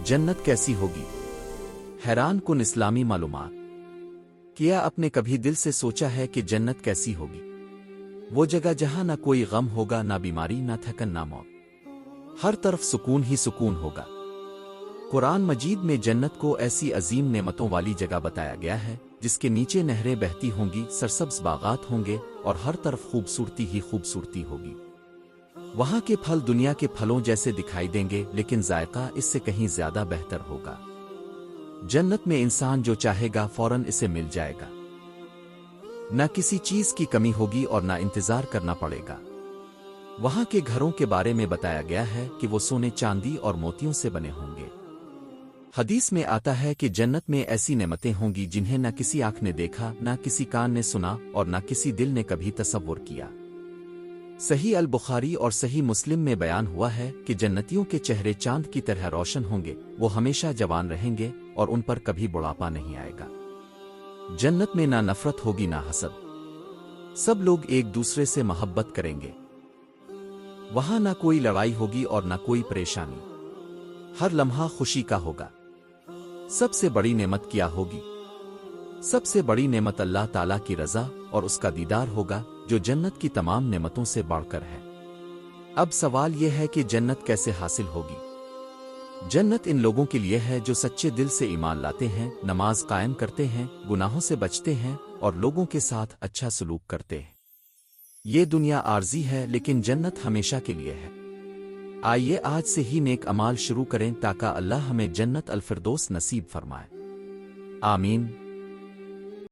जन्नत कैसी होगी? हैरान कुन इस्लामी मालूमात। क्या आपने कभी दिल से सोचा है कि जन्नत कैसी होगी? वो जगह जहां ना कोई गम होगा, ना बीमारी, ना थकन, ना मौत। हर तरफ सुकून ही सुकून होगा। कुरान मजीद में जन्नत को ऐसी अजीम नेमतों वाली जगह बताया गया है जिसके नीचे नहरें बहती होंगी, सरसब्ज बागात होंगे और हर तरफ खूबसूरती ही खूबसूरती होगी। वहां के फल दुनिया के फलों जैसे दिखाई देंगे, लेकिन जायका इससे कहीं ज्यादा बेहतर होगा। जन्नत में इंसान जो चाहेगा फौरन इसे मिल जाएगा। न किसी चीज की कमी होगी और न इंतजार करना पड़ेगा। वहां के घरों के बारे में बताया गया है कि वो सोने, चांदी और मोतियों से बने होंगे। हदीस में आता है कि जन्नत में ऐसी नेमतें होंगी जिन्हें न किसी आंख ने देखा, न किसी कान ने सुना और न किसी दिल ने कभी तसव्वुर किया। सही अल बुखारी और सही मुस्लिम में बयान हुआ है कि जन्नतियों के चेहरे चांद की तरह रोशन होंगे, वो हमेशा जवान रहेंगे और उन पर कभी बुढ़ापा नहीं आएगा। जन्नत में ना नफरत होगी ना हसद, सब लोग एक दूसरे से मोहब्बत करेंगे। वहां ना कोई लड़ाई होगी और ना कोई परेशानी, हर लम्हा खुशी का होगा। सबसे बड़ी नेमत क्या होगी? सबसे बड़ी नेमत अल्लाह ताला की रज़ा और उसका दीदार होगा, जो जन्नत की तमाम नेमतों से बढ़कर है। अब सवाल यह है कि जन्नत कैसे हासिल होगी? जन्नत इन लोगों के लिए है जो सच्चे दिल से ईमान लाते हैं, नमाज कायम करते हैं, गुनाहों से बचते हैं और लोगों के साथ अच्छा सलूक करते हैं। ये दुनिया आर्जी है, लेकिन जन्नत हमेशा के लिए है। आइए आज से ही नेक अमाल शुरू करें ताकि अल्लाह हमें जन्नत अल फिरदौस नसीब फरमाए। आमीन।